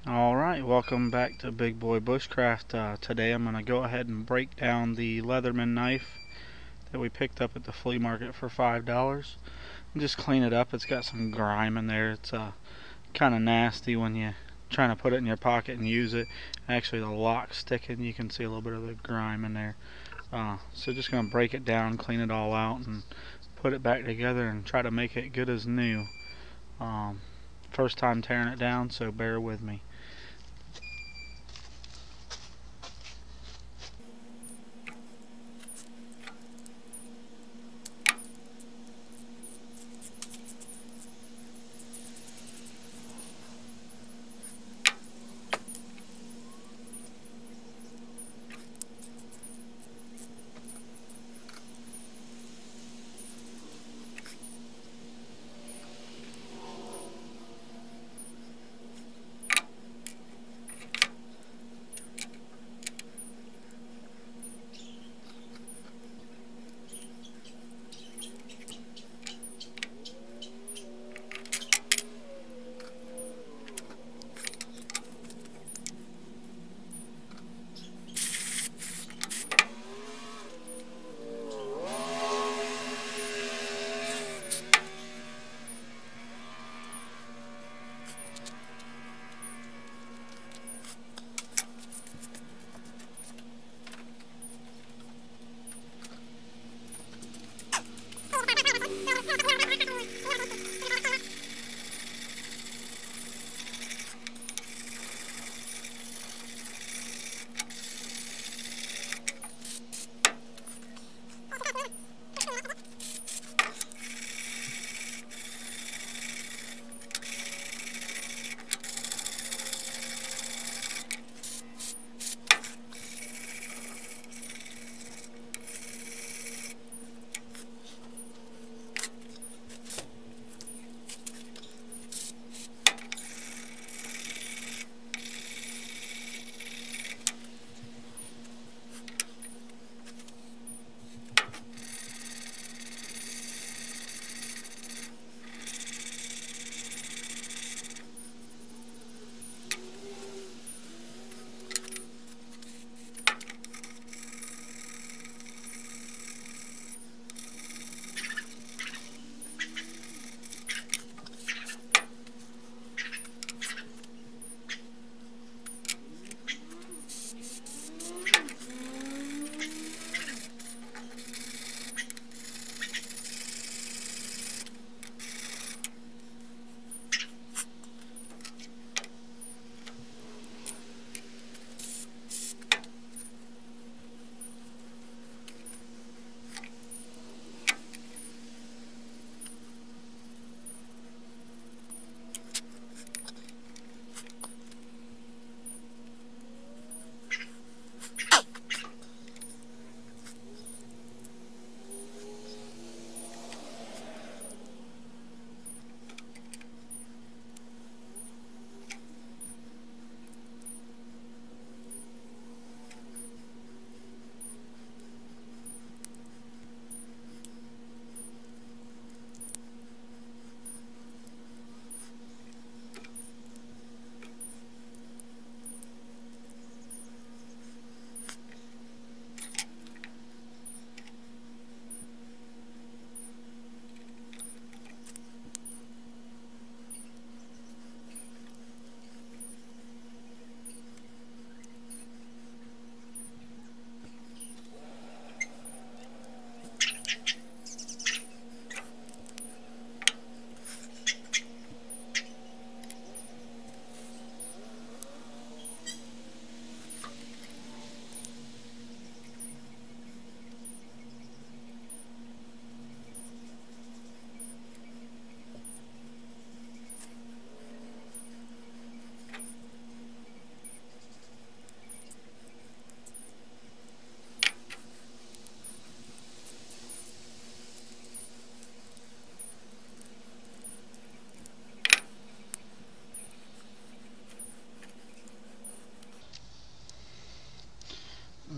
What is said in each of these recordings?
Alright, welcome back to Bigboysbushcraft. Today I'm going to go ahead and break down the Leatherman knife that we picked up at the flea market for $5. And just clean it up. It's got some grime in there. It's kind of nasty when you're trying to put it in your pocket and use it. Actually, the lock's sticking. You can see a little bit of the grime in there. So just going to break it down, clean it all out, and put it back together and try to make it good as new. First time tearing it down, so bear with me.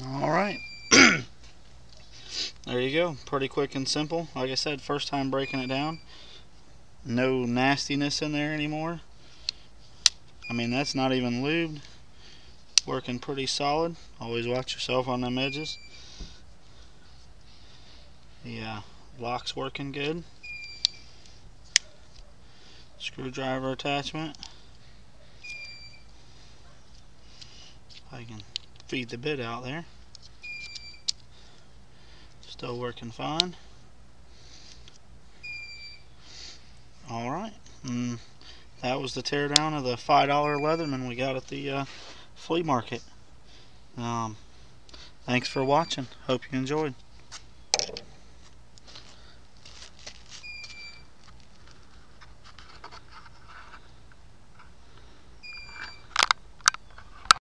Alright, there you go. Pretty quick and simple. Like I said, first time breaking it down. No nastiness in there anymore. I mean, that's not even lubed. Working pretty solid. Always watch yourself on them edges. The lock's working good. Screwdriver attachment. I can feed the bit out there. Still working fine. Alright. That was the teardown of the $5 Leatherman we got at the flea market. Thanks for watching. Hope you enjoyed.